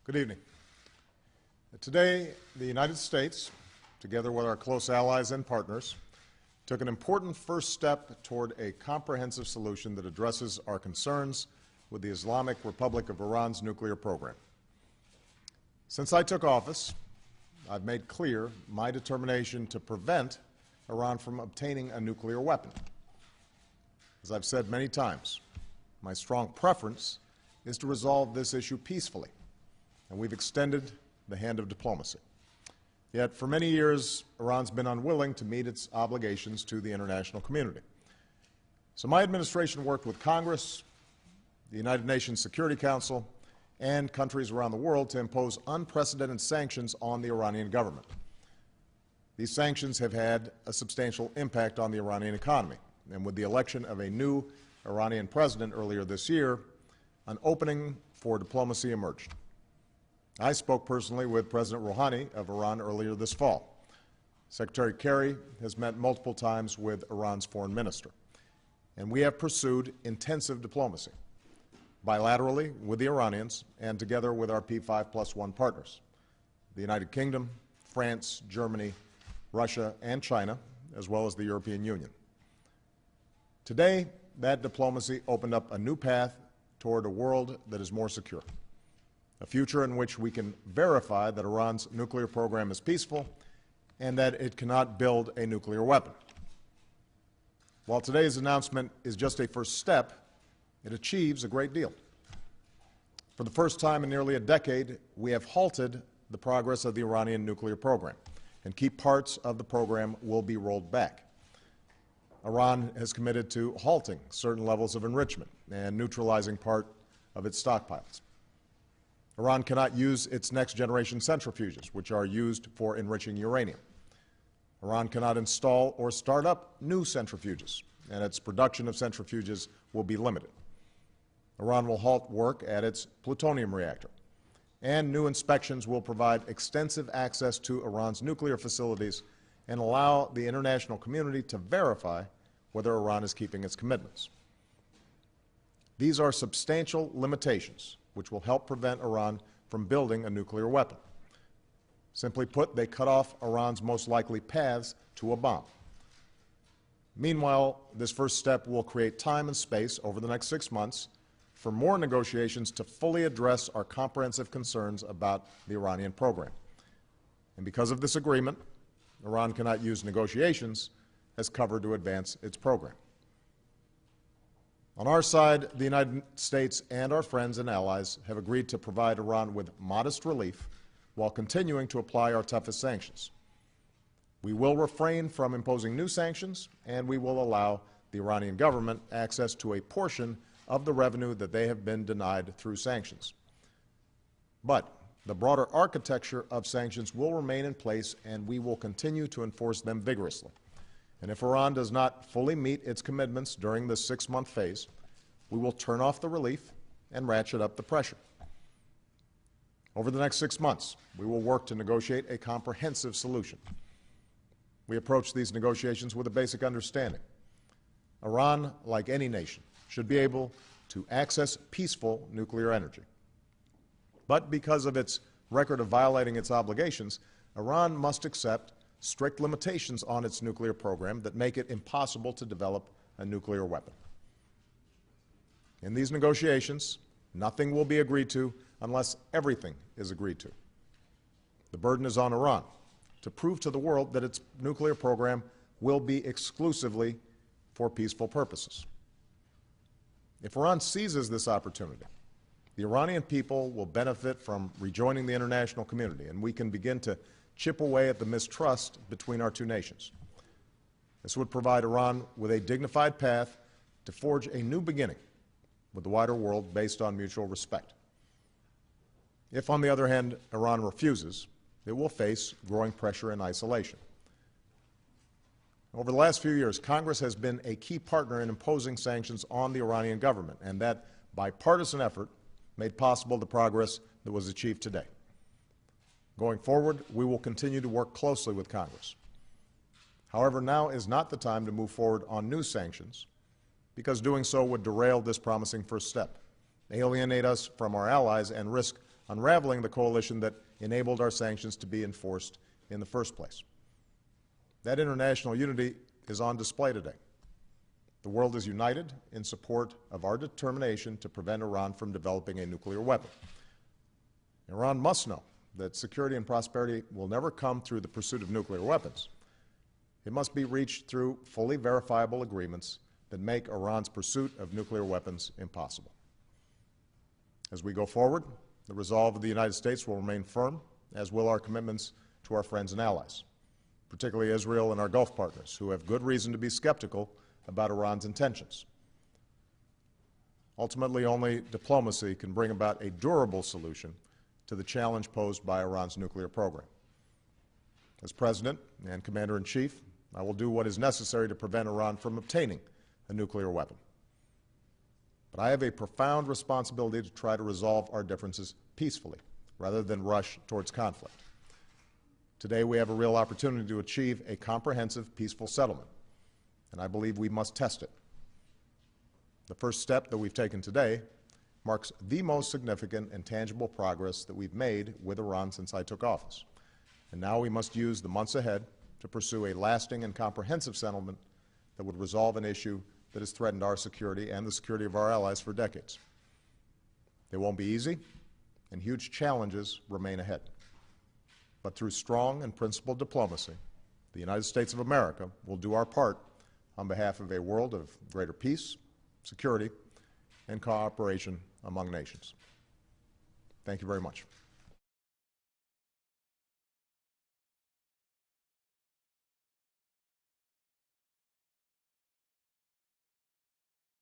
Good evening. Today, the United States, together with our close allies and partners, took an important first step toward a comprehensive solution that addresses our concerns with the Islamic Republic of Iran's nuclear program. Since I took office, I've made clear my determination to prevent Iran from obtaining a nuclear weapon. As I've said many times, my strong preference is to resolve this issue peacefully, and we've extended the hand of diplomacy. Yet, for many years, Iran's been unwilling to meet its obligations to the international community. So my administration worked with Congress, the United Nations Security Council, and countries around the world to impose unprecedented sanctions on the Iranian government. These sanctions have had a substantial impact on the Iranian economy, and with the election of a new Iranian president earlier this year, an opening for diplomacy emerged. I spoke personally with President Rouhani of Iran earlier this fall. Secretary Kerry has met multiple times with Iran's foreign minister, and we have pursued intensive diplomacy, bilaterally with the Iranians and together with our P5+1 partners, the United Kingdom, France, Germany, Russia, and China, as well as the European Union. Today, that diplomacy opened up a new path toward a world that is more secure, a future in which we can verify that Iran's nuclear program is peaceful and that it cannot build a nuclear weapon. While today's announcement is just a first step, it achieves a great deal. For the first time in nearly a decade, we have halted the progress of the Iranian nuclear program, and key parts of the program will be rolled back. Iran has committed to halting certain levels of enrichment and neutralizing part of its stockpiles. Iran cannot use its next-generation centrifuges, which are used for enriching uranium. Iran cannot install or start up new centrifuges, and its production of centrifuges will be limited. Iran will halt work at its plutonium reactor, and new inspections will provide extensive access to Iran's nuclear facilities and allow the international community to verify whether Iran is keeping its commitments. These are substantial limitations which will help prevent Iran from building a nuclear weapon. Simply put, they cut off Iran's most likely paths to a bomb. Meanwhile, this first step will create time and space over the next 6 months for more negotiations to fully address our comprehensive concerns about the Iranian program. And because of this agreement, Iran cannot use negotiations as cover to advance its program. On our side, the United States and our friends and allies have agreed to provide Iran with modest relief while continuing to apply our toughest sanctions. We will refrain from imposing new sanctions, and we will allow the Iranian government access to a portion of the revenue that they have been denied through sanctions. But the broader architecture of sanctions will remain in place, and we will continue to enforce them vigorously. And if Iran does not fully meet its commitments during this 6-month phase, we will turn off the relief and ratchet up the pressure. Over the next 6 months, we will work to negotiate a comprehensive solution. We approach these negotiations with a basic understanding. Iran, like any nation, should be able to access peaceful nuclear energy. But because of its record of violating its obligations, Iran must accept strict limitations on its nuclear program that make it impossible to develop a nuclear weapon. In these negotiations, nothing will be agreed to unless everything is agreed to. The burden is on Iran to prove to the world that its nuclear program will be exclusively for peaceful purposes. If Iran seizes this opportunity, the Iranian people will benefit from rejoining the international community, and we can begin to chip away at the mistrust between our two nations. This would provide Iran with a dignified path to forge a new beginning with the wider world based on mutual respect. If, on the other hand, Iran refuses, it will face growing pressure and isolation. Over the last few years, Congress has been a key partner in imposing sanctions on the Iranian government, and that bipartisan effort made possible the progress that was achieved today. Going forward, we will continue to work closely with Congress. However, now is not the time to move forward on new sanctions, because doing so would derail this promising first step, alienate us from our allies, and risk unraveling the coalition that enabled our sanctions to be enforced in the first place. That international unity is on display today. The world is united in support of our determination to prevent Iran from developing a nuclear weapon. Iran must know that security and prosperity will never come through the pursuit of nuclear weapons. It must be reached through fully verifiable agreements that make Iran's pursuit of nuclear weapons impossible. As we go forward, the resolve of the United States will remain firm, as will our commitments to our friends and allies, particularly Israel and our Gulf partners, who have good reason to be skeptical about Iran's intentions. Ultimately, only diplomacy can bring about a durable solution to the challenge posed by Iran's nuclear program. As President and Commander-in-Chief, I will do what is necessary to prevent Iran from obtaining a nuclear weapon. But I have a profound responsibility to try to resolve our differences peacefully, rather than rush towards conflict. Today, we have a real opportunity to achieve a comprehensive, peaceful settlement, and I believe we must test it. The first step that we've taken today marks the most significant and tangible progress that we've made with Iran since I took office. And now we must use the months ahead to pursue a lasting and comprehensive settlement that would resolve an issue that has threatened our security and the security of our allies for decades. It won't be easy, and huge challenges remain ahead. But through strong and principled diplomacy, the United States of America will do our part on behalf of a world of greater peace, security, and cooperation among nations. Thank you very much.